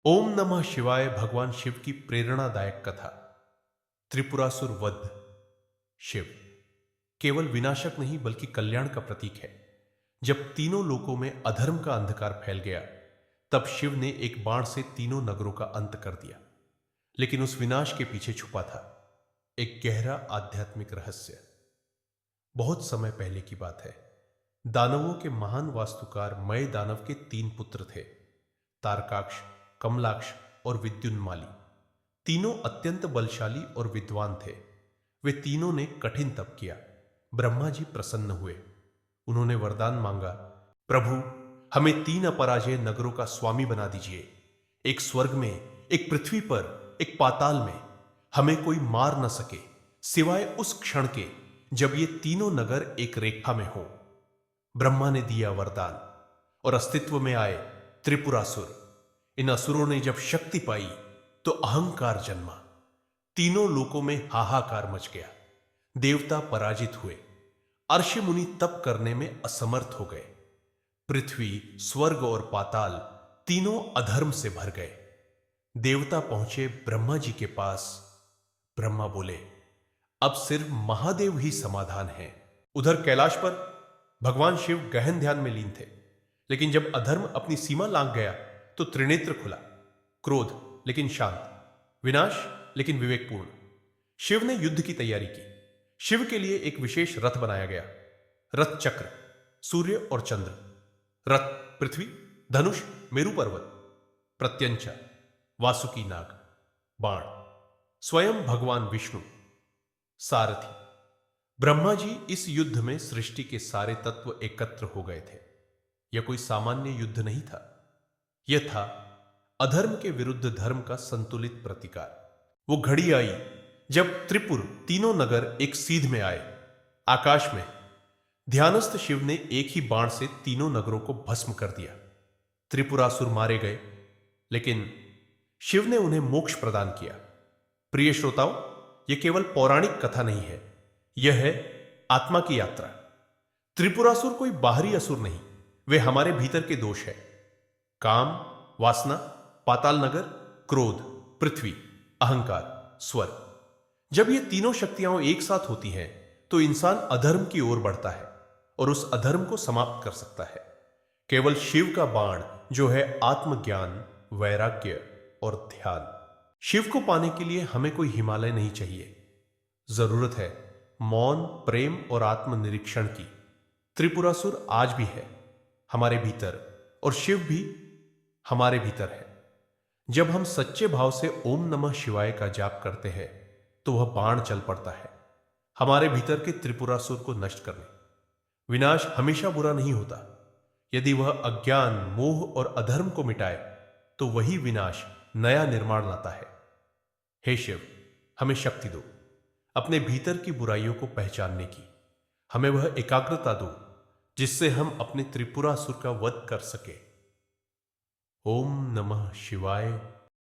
ओम नमः शिवाय भगवान शिव की प्रेरणादायक कथा। त्रिपुरासुर वध। शिव केवल विनाशक नहीं बल्कि कल्याण का प्रतीक है। जब तीनों लोकों में अधर्म का अंधकार फैल गया, तब शिव ने एक बाण से तीनों नगरों का अंत कर दिया। लेकिन उस विनाश के पीछे छुपा था एक गहरा आध्यात्मिक रहस्य। बहुत समय पहले की बात है। दानवों के महान वास्तुकार मय दानव के तीन पुत्र थे, तारकाक्ष, कमलाक्ष और विद्युन्माली। तीनों अत्यंत बलशाली और विद्वान थे। वे तीनों ने कठिन तप किया। ब्रह्मा जी प्रसन्न हुए। उन्होंने वरदान मांगा, प्रभु, हमें तीन अपराजय नगरों का स्वामी बना दीजिए। एक स्वर्ग में, एक पृथ्वी पर, एक पाताल में। हमें कोई मार न सके सिवाय उस क्षण के जब ये तीनों नगर एक रेखा में हो। ब्रह्मा ने दिया वरदान और अस्तित्व में आए त्रिपुरासुर। इन असुरों ने जब शक्ति पाई तो अहंकार जन्मा। तीनों लोकों में हाहाकार मच गया। देवता पराजित हुए। अर्ष मुनि तप करने में असमर्थ हो गए। पृथ्वी, स्वर्ग और पाताल तीनों अधर्म से भर गए। देवता पहुंचे ब्रह्मा जी के पास। ब्रह्मा बोले, अब सिर्फ महादेव ही समाधान है। उधर कैलाश पर भगवान शिव गहन ध्यान में लीन थे। लेकिन जब अधर्म अपनी सीमा लांघ गया तो त्रिनेत्र खुला। क्रोध लेकिन शांत, विनाश लेकिन विवेकपूर्ण। शिव ने युद्ध की तैयारी की। शिव के लिए एक विशेष रथ बनाया गया। रथ चक्र, सूर्य और चंद्र। रथ पृथ्वी, धनुष, मेरु पर्वत, प्रत्यंचा, वासुकी नाग, बाण, स्वयं भगवान विष्णु, सारथी। ब्रह्मा जी इस युद्ध में सृष्टि के सारे तत्व एकत्र हो गए थे। यह कोई सामान्य युद्ध नहीं था। यह था अधर्म के विरुद्ध धर्म का संतुलित प्रतिकार। वो घड़ी आई जब त्रिपुर तीनों नगर एक सीध में आए। आकाश में ध्यानस्थ शिव ने एक ही बाण से तीनों नगरों को भस्म कर दिया। त्रिपुरासुर मारे गए, लेकिन शिव ने उन्हें मोक्ष प्रदान किया। प्रिय श्रोताओं, यह केवल पौराणिक कथा नहीं है, यह है आत्मा की यात्रा। त्रिपुरासुर कोई बाहरी असुर नहीं, वे हमारे भीतर के दोष है। काम, वासना, पाताल नगर, क्रोध, पृथ्वी, अहंकार, स्वर्ग। जब ये तीनों शक्तियां एक साथ होती हैं तो इंसान अधर्म की ओर बढ़ता है और उस अधर्म को समाप्त कर सकता है। केवल शिव का बाण, जो है आत्मज्ञान, वैराग्य और ध्यान। शिव को पाने के लिए हमें कोई हिमालय नहीं चाहिए। जरूरत है मौन, प्रेम और आत्मनिरीक्षण की। त्रिपुरासुर आज भी है हमारे भीतर, और शिव भी हमारे भीतर है। जब हम सच्चे भाव से ओम नमः शिवाय का जाप करते हैं तो वह बाण चल पड़ता है हमारे भीतर के त्रिपुरासुर को नष्ट करने। विनाश हमेशा बुरा नहीं होता। यदि वह अज्ञान, मोह और अधर्म को मिटाए तो वही विनाश नया निर्माण लाता है। हे शिव, हमें शक्ति दो अपने भीतर की बुराइयों को पहचानने की। हमें वह एकाग्रता दो जिससे हम अपने त्रिपुरासुर का वध कर सके। ओम नमः शिवाय।